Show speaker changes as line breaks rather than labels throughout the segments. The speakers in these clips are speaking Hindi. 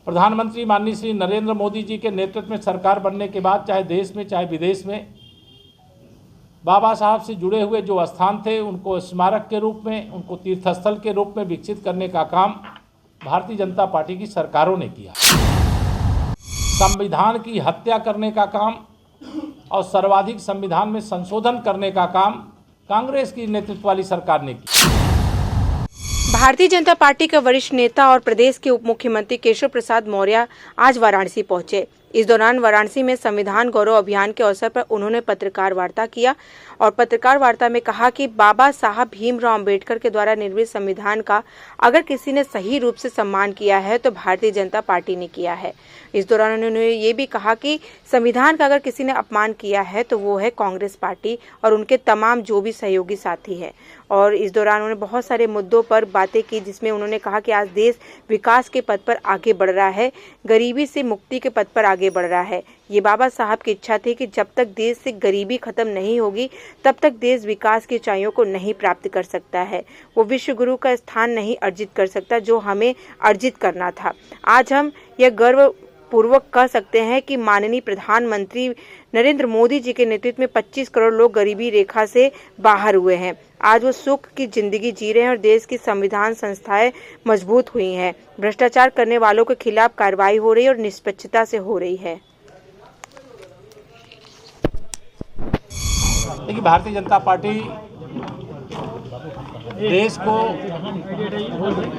प्रधानमंत्री माननीय श्री नरेंद्र मोदी जी के नेतृत्व में सरकार बनने के बाद चाहे देश में चाहे विदेश में बाबा साहब से जुड़े हुए जो स्थान थे उनको स्मारक के रूप में, उनको तीर्थस्थल के रूप में विकसित करने का काम भारतीय जनता पार्टी की सरकारों ने किया। संविधान की हत्या करने का काम और सर्वाधिक संविधान में संशोधन करने का काम कांग्रेस की नेतृत्व वाली सरकार ने किया।
भारतीय जनता पार्टी के वरिष्ठ नेता और प्रदेश के उप मुख्यमंत्री केशव प्रसाद मौर्य आज वाराणसी पहुंचे। इस दौरान वाराणसी में संविधान गौरव अभियान के अवसर पर उन्होंने पत्रकार वार्ता किया और पत्रकार वार्ता में कहा कि बाबा साहब भीमराव अंबेडकर के द्वारा निर्मित संविधान का अगर किसी ने सही रूप से सम्मान किया है तो भारतीय जनता पार्टी ने किया है। इस दौरान उन्होंने ये भी कहा कि संविधान का अगर किसी ने अपमान किया है तो वो है कांग्रेस पार्टी और उनके तमाम जो भी सहयोगी साथी हैं। और इस दौरान उन्होंने बहुत सारे मुद्दों पर बातें की, जिसमें उन्होंने कहा कि आज देश विकास के पथ पर आगे बढ़ रहा है, गरीबी से मुक्ति के पथ पर आगे बढ़ रहा है। ये बाबा साहब की इच्छा थी कि जब तक देश से गरीबी खत्म नहीं होगी तब तक देश विकास की ऊंचाइयों को नहीं प्राप्त कर सकता है। वो विश्व गुरु का स्थान नहीं अर्जित कर सकता जो हमें अर्जित करना था। आज हम यह गर्व पूर्वक कह सकते हैं कि माननीय प्रधानमंत्री नरेंद्र मोदी जी के नेतृत्व में 25 करोड़ लोग गरीबी रेखा से बाहर हुए हैं। आज वो सुख की जिंदगी जी रहे हैं और देश की संविधान संस्थाएं मजबूत हुई हैं। भ्रष्टाचार करने वालों के खिलाफ कार्रवाई हो रही है और निष्पक्षता से हो रही है।
देखिए, भारतीय जनता पार्टी देश को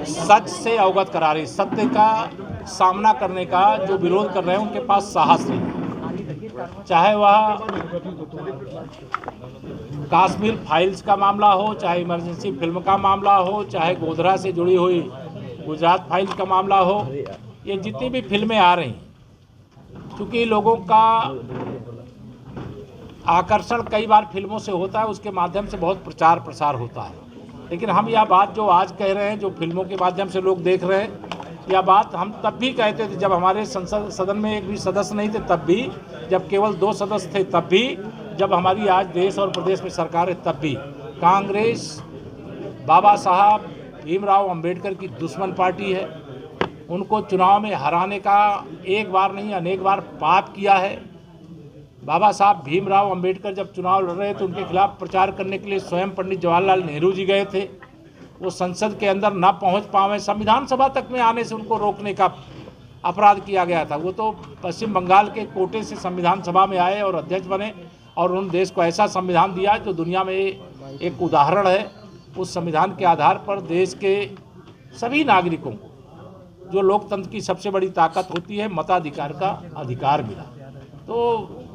सच से अवगत करा रही, सत्य का सामना करने का जो विरोध कर रहे हैं उनके पास साहस नहीं। चाहे वह कश्मीर फाइल्स का मामला हो, चाहे इमरजेंसी फिल्म का मामला हो, चाहे गोधरा से जुड़ी हुई गुजरात फाइल्स का मामला हो, ये जितनी भी फिल्में आ रही, क्योंकि लोगों का आकर्षण कई बार फिल्मों से होता है, उसके माध्यम से बहुत प्रचार प्रसार होता है। लेकिन हम यह बात जो आज कह रहे हैं, जो फिल्मों के माध्यम से लोग देख रहे हैं, यह बात हम तब भी कहते थे जब हमारे संसद सदन में एक भी सदस्य नहीं थे, तब भी जब केवल 2 सदस्य थे, तब भी जब हमारी आज देश और प्रदेश में सरकार है, तब भी कांग्रेस बाबा साहब भीमराव अंबेडकर की दुश्मन पार्टी है। उनको चुनाव में हराने का एक बार नहीं अनेक बार पाप किया है। बाबा साहब भीमराव अंबेडकर जब चुनाव लड़ रहे थे उनके खिलाफ प्रचार करने के लिए स्वयं पंडित जवाहरलाल नेहरू जी गए थे। वो संसद के अंदर ना पहुंच पाए, संविधान सभा तक में आने से उनको रोकने का अपराध किया गया था। वो तो पश्चिम बंगाल के कोटे से संविधान सभा में आए और अध्यक्ष बने और उन्होंने देश को ऐसा संविधान दिया जो दुनिया में एक उदाहरण है। उस संविधान के आधार पर देश के सभी नागरिकों को जो लोकतंत्र की सबसे बड़ी ताकत होती है, मताधिकार का अधिकार मिला। तो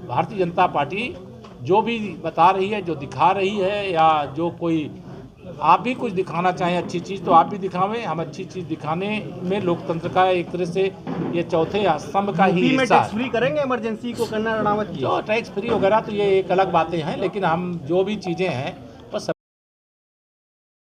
भारतीय जनता पार्टी जो भी बता रही है, जो दिखा रही है, या जो कोई आप भी कुछ दिखाना चाहें अच्छी चीज़ तो आप भी दिखावें। हम अच्छी चीज़ दिखाने में लोकतंत्र का एक तरह से ये चौथे स्तंभ का ही हिस्सा है।
टैक्स फ्री करेंगे इमरजेंसी को, करना रणवत की
जो टैक्स फ्री वगैरह तो ये एक अलग बातें हैं, लेकिन हम जो भी चीज़ें हैं